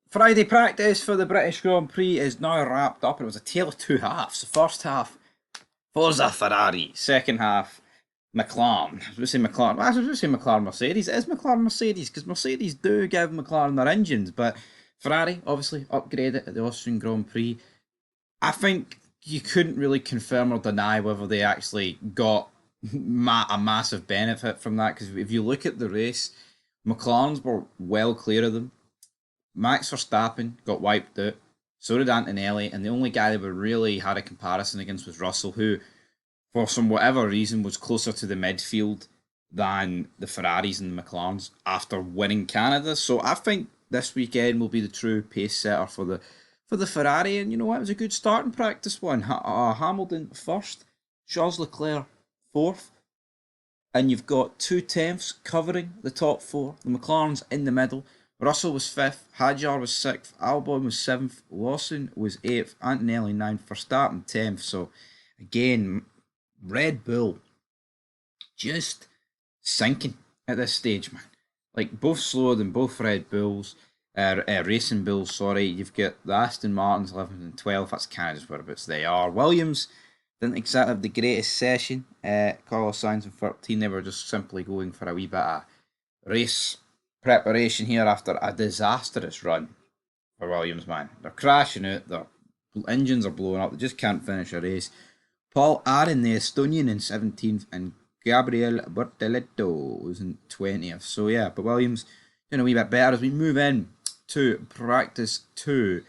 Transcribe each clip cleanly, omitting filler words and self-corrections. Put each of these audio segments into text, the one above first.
Friday practice for the British Grand Prix is now wrapped up, and it was a tale of two halves. The first half, Forza Ferrari. Second half, McLaren. I was going to say McLaren. Well, I was going to say McLaren Mercedes. It is McLaren Mercedes because Mercedes do give McLaren their engines, but Ferrari obviously upgraded at the Austrian Grand Prix. I think you couldn't really confirm or deny whether they actually got a massive benefit from that because if you look at the race, McLarens were well clear of them. Max Verstappen got wiped out. So did Antonelli, and the only guy that we really had a comparison against was Russell, who, for some whatever reason, was closer to the midfield than the Ferraris and the McLarens after winning Canada. So I think this weekend will be the true pace setter for the Ferrari, and you know what? It was a good starting practice one. Hamilton first, Charles Leclerc fourth, and you've got 2/10 covering the top four. The McLaren's in the middle. Russell was fifth, Hadjar was sixth, Albon was seventh, Lawson was eighth, Antonelli ninth, Verstappen 10th. So again, Red Bull just sinking at this stage, man. Like both slower than both Red Bulls, Racing Bulls. Sorry, you've got the Aston Martins 11th and 12th. That's kind of whereabouts they are. Williams didn't exactly have the greatest session. Carlos Sainz in 13. They were just simply going for a wee bit of race preparation here after a disastrous run for Williams, man. They're crashing out, their engines are blowing up, they just can't finish a race. Paul Aron, the Estonian, in 17th, and Gabriel Bortoleto was in 20th. So, yeah, but Williams doing a wee bit better as we move in to practice 2.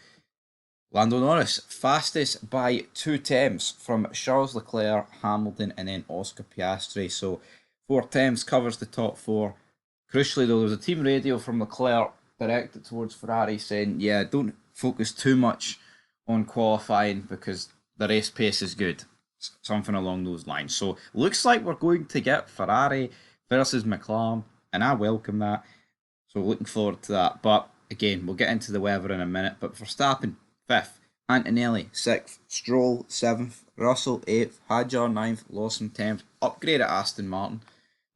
Lando Norris, fastest by 2 temps from Charles Leclerc, Hamilton, and then Oscar Piastri. So, 4 temps covers the top 4. Crucially, though, there was a team radio from Leclerc directed towards Ferrari saying, yeah, don't focus too much on qualifying because the race pace is good. Something along those lines. So, looks like we're going to get Ferrari versus McLaren, and I welcome that. So, looking forward to that. But again, we'll get into the weather in a minute. But Verstappen, 5th, Antonelli, 6th, Stroll, 7th, Russell, 8th, Hadjar, 9th, Lawson, 10th. Upgrade at Aston Martin.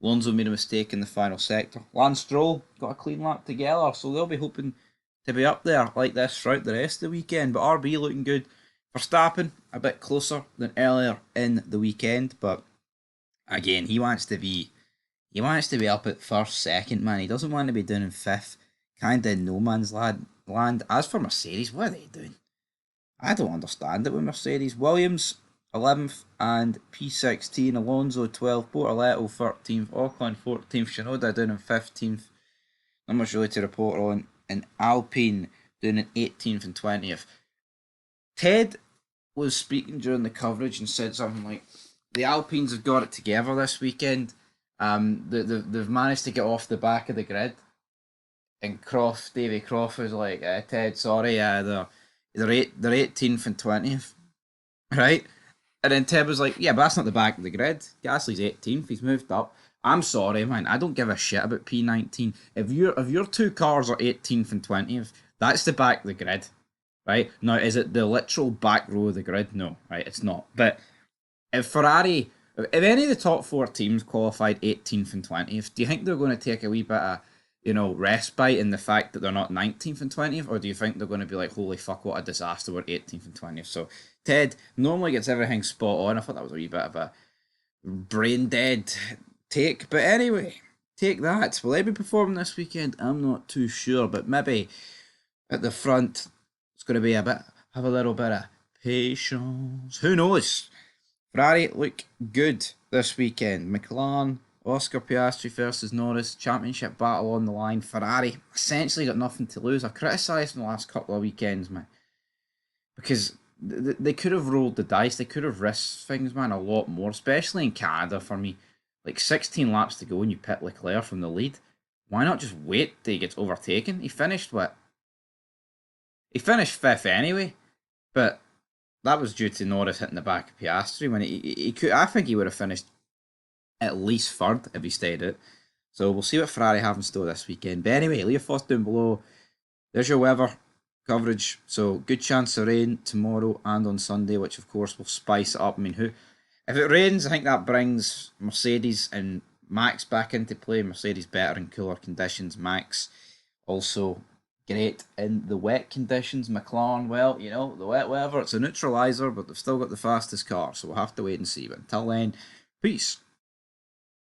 Alonso made a mistake in the final sector. Lance Stroll got a clean lap together, so they'll be hoping to be up there like this throughout the rest of the weekend. But RB looking good. Verstappen a bit closer than earlier in the weekend, but again, he wants to be up at first, second, man. He doesn't want to be down in fifth, kind of in no man's land. As for Mercedes, what are they doing? I don't understand it with Mercedes. Williams 11th and P16, Alonso 12th, Bortoleto 13th, Ocon 14th, Shinoda down in 15th. Not much really to report on. And Alpine down in 18th and 20th. Ted was speaking during the coverage and said something like, the Alpines have got it together this weekend. They've managed to get off the back of the grid. And Davy Croft was like, Ted, sorry, they're 18th and 20th, right? And then Ted was like, yeah, but that's not the back of the grid. Gasly's 18th, he's moved up. I'm sorry, man, I don't give a shit about P19. If your two cars are 18th and 20th, that's the back of the grid, right? Now, is it the literal back row of the grid? No, right, it's not. But if any of the top 4 teams qualified 18th and 20th, do you think they're going to take a wee bit of respite in the fact that they're not 19th and 20th, or do you think they're going to be like, holy fuck, what a disaster, we're 18th and 20th? So Ted normally gets everything spot on. I thought that was a wee bit of a brain dead take, but anyway, take that. Will they be performing this weekend? I'm not too sure, but maybe at the front it's going to be have a little bit of patience. Who knows? Ferrari look good this weekend. McLaren, Oscar Piastri versus Norris, championship battle on the line. Ferrari essentially got nothing to lose. I've criticised them the last couple of weekends, man, because they could have rolled the dice. They could have risked things, man, a lot more, especially in Canada for me. Like 16 laps to go and you pit Leclerc from the lead. Why not just wait till he gets overtaken? He finished what? He finished 5th anyway, but that was due to Norris hitting the back of Piastri when he could. I think he would have finished at least 3rd if he stayed out. So we'll see what Ferrari have in store this weekend. But anyway, leave your thoughts down below. There's your weather coverage. So good chance of rain tomorrow and on Sunday, which of course will spice it up. I mean, if it rains, I think that brings Mercedes and Max back into play. Mercedes better in cooler conditions. Max also great in the wet conditions. McLaren, well, you know, the wet weather, it's a neutraliser, but they've still got the fastest car, so we'll have to wait and see. But until then, peace.